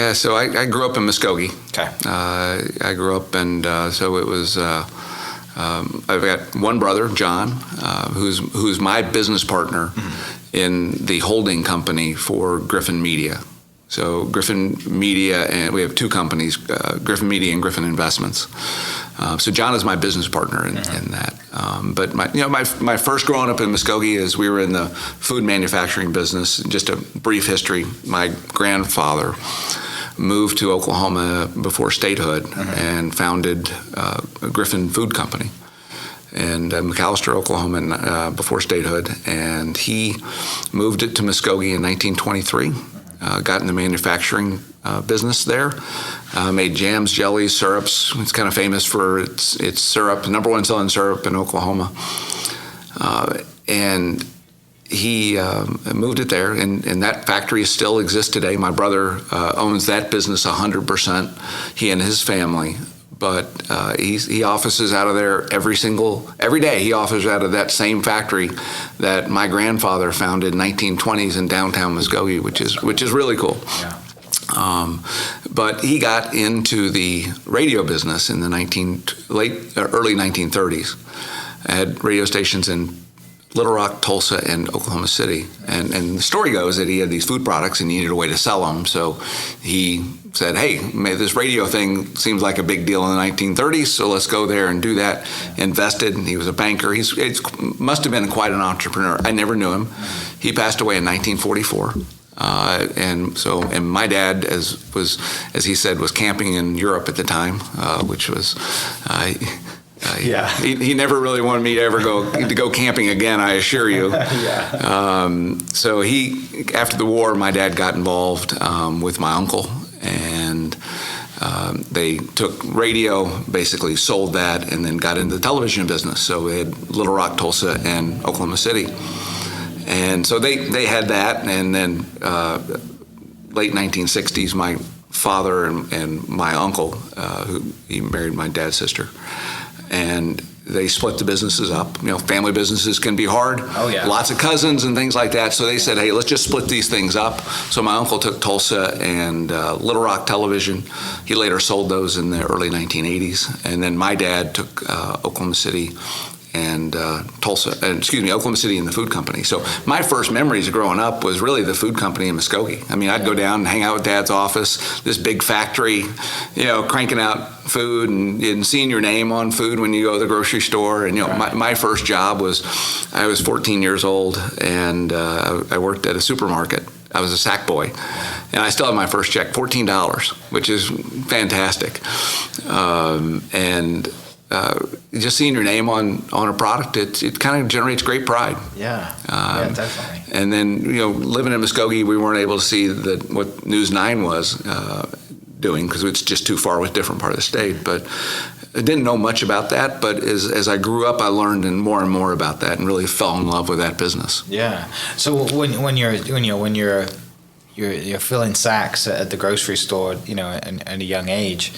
Yeah, so I grew up in Muskogee. Okay. I grew up, and so it was. I've got one brother, John, who's my business partner in the holding company for Griffin Media. So Griffin Media, and we have two companies, Griffin Media and Griffin Investments. So John is my business partner in that. But my first growing up in Muskogee is we were in the food manufacturing business. Just a brief history. My grandfather moved to Oklahoma before statehood and founded a Griffin Food Company in McAlester, Oklahoma, before statehood. And he moved it to Muskogee in 1923. Got in the manufacturing business there. Made jams, jellies, syrups. It's kind of famous for its syrup, number one selling syrup in Oklahoma. And he moved it there, and that factory still exists today. My brother owns that business 100%, he and his family. But he offices out of there every day. He offices out of that same factory that my grandfather founded in 1920s in downtown Muskogee, which is really cool. Yeah. But he got into the radio business in the early 1930s. I had radio stations in Little Rock, Tulsa, and Oklahoma City. And the story goes that he had these food products and he needed a way to sell them. So he said, hey, this radio thing seems like a big deal in the 1930s, so let's go there and do that. Invested, and he was a banker. He must have been quite an entrepreneur. I never knew him. He passed away in 1944. And my dad, as he said, was camping in Europe at the time, which was... He never really wanted me to ever go camping again, I assure you. So after the war, my dad got involved with my uncle, and they took radio, basically sold that, and then got into the television business. So we had Little Rock, Tulsa, and Oklahoma City. And so they had that, and then late 1960s, my father and my uncle, he married my dad's sister, and they split the businesses up. Family businesses can be hard. Oh, yeah. Lots of cousins and things like that. So they said, hey, let's just split these things up. So my uncle took Tulsa and Little Rock Television. He later sold those in the early 1980s. And then my dad took Oklahoma City and Oklahoma City and the food company. So my first memories of growing up was really the food company in Muskogee. I mean, I'd go down and hang out with Dad's office, this big factory, cranking out food and seeing your name on food when you go to the grocery store. And, my first job I was 14 years old, and I worked at a supermarket. I was a sack boy, and I still have my first check, $14, which is fantastic. Just seeing your name on a product, it kind of generates great pride. Yeah, definitely. And then, living in Muskogee, we weren't able to see what News 9 was doing because it's just too far with a different part of the state. But I didn't know much about that. But as I grew up, I learned more and more about that and really fell in love with that business. Yeah. So when you're filling sacks at the grocery store, at a young age.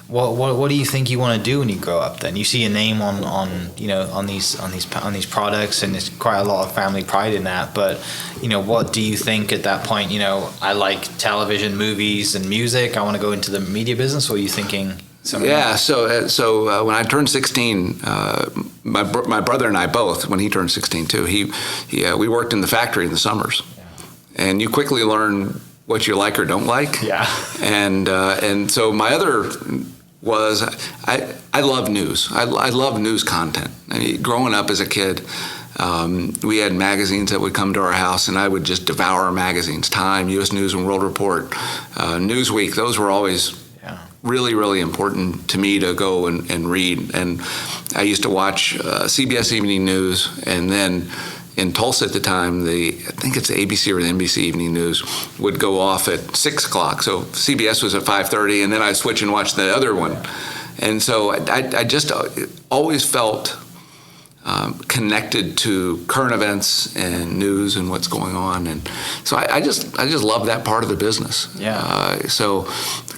What do you think you want to do when you grow up? Then you see a name on these products, and there's quite a lot of family pride in that. But what do you think at that point? I like television, movies, and music. I want to go into the media business. What are you thinking? Yeah. So when I turned 16, my brother and I both, when he turned 16 too, we worked in the factory in the summers, and you quickly learn what you like or don't like. Yeah. And so my other was I love news. I love news content. I mean, growing up as a kid, we had magazines that would come to our house, and I would just devour magazines. Time, U.S. News and World Report, Newsweek. Those were always really, really important to me to go and read. And I used to watch CBS Evening News, and then in Tulsa at the time, I think it's the ABC or the NBC Evening News would go off at 6 o'clock. So CBS was at 5:30, and then I'd switch and watch the other one. And so I just always felt connected to current events and news and what's going on. And so I just love that part of the business. Yeah. So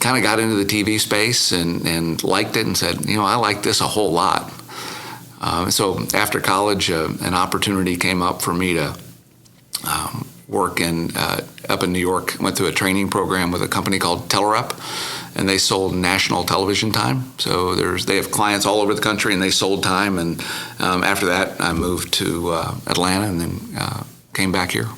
kind of got into the TV space and liked it and said, I like this a whole lot. So after college, an opportunity came up for me to work in up in New York, went through a training program with a company called Telerep, and they sold national television time. So they have clients all over the country, and they sold time. And after that, I moved to Atlanta, and then came back here.